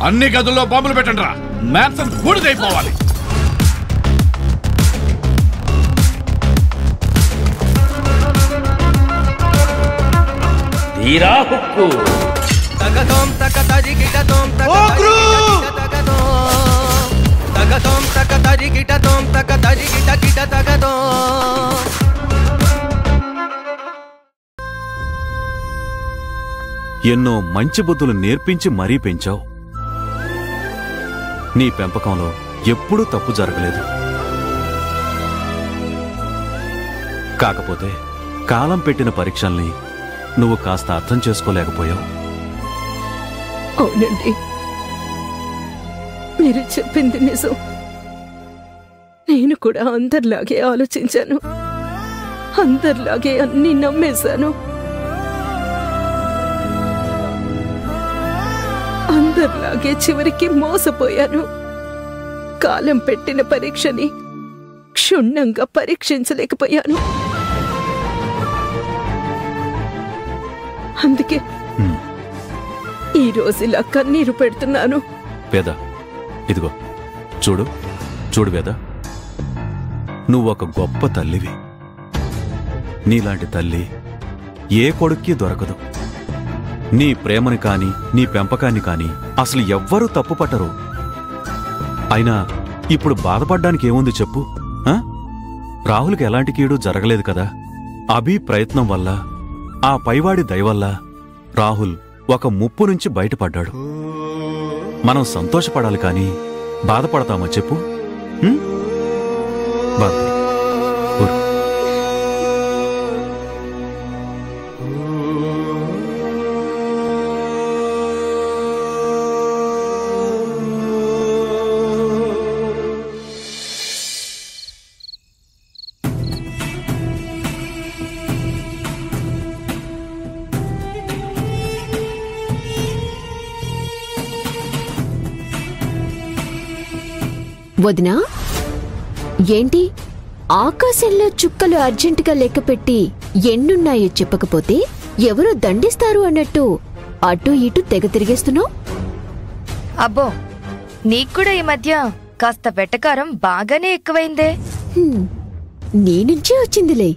అన్ని గదుల్లో బాంబులు పెట్టండి రా. మ్యాన్సన్ బూడిదైపోవాలి. తీరా హుక్కు ఎన్నో మంచి బుద్ధులు నేర్పించి మరీ పెంచావు. నీ పెంపకంలో ఎప్పుడూ తప్పు జరగలేదు. కాకపోతే కాలం పెట్టిన పరీక్షల్ని నువ్వు కాస్త అర్థం చేసుకోలేకపోయావు. అవునండి, మీరు చెప్పింది నిజం. నేను కూడా అందరిలాగే ఆలోచించాను, అందరిలాగే అన్నీ నమ్మేశాను. అందరిలాగే చివరికి మోసపోయాను. కాలం పెట్టిన పరీక్షని క్షుణ్ణంగా పరీక్షించలేకపోయాను. అందుకే ఈ రోజు ఇలా కన్నీరు పెడుతున్నాను. వేద, ఇదిగో చూడు చూడు వేద, నువ్వొక గొప్ప తల్లివి. నీలాంటి తల్లి ఏ కొడుక్కి దొరకదు. నీ ప్రేమని కాని నీ పెంపకాన్ని కాని అసలు ఎవ్వరూ తప్పుపట్టరు. అయినా ఇప్పుడు బాధపడ్డానికి ఏముంది చెప్పు? రాహుల్కి ఎలాంటి కీడు జరగలేదు కదా. అభి ప్రయత్నం వల్ల, ఆ పైవాడి దయవల్ల రాహుల్ ఒక ముప్పు నుంచి బయటపడ్డాడు. మనం సంతోషపడాలి కాని బాధపడతామా చెప్పు? బాధపడు. వదినా, ఏంటి ఆకాశంలో చుక్కలు అర్జెంటుగా లెక్కపెట్టి ఎన్నున్నాయో చెప్పకపోతే ఎవరో దండిస్తారు అన్నట్టు అటు ఇటు తెగ తిరిగేస్తున్నావు? అబ్బో, నీక్కూడా ఈ మధ్య కాస్త వెటకారం బాగానే ఎక్కువైందే. నీ నుంచే వచ్చిందిలే.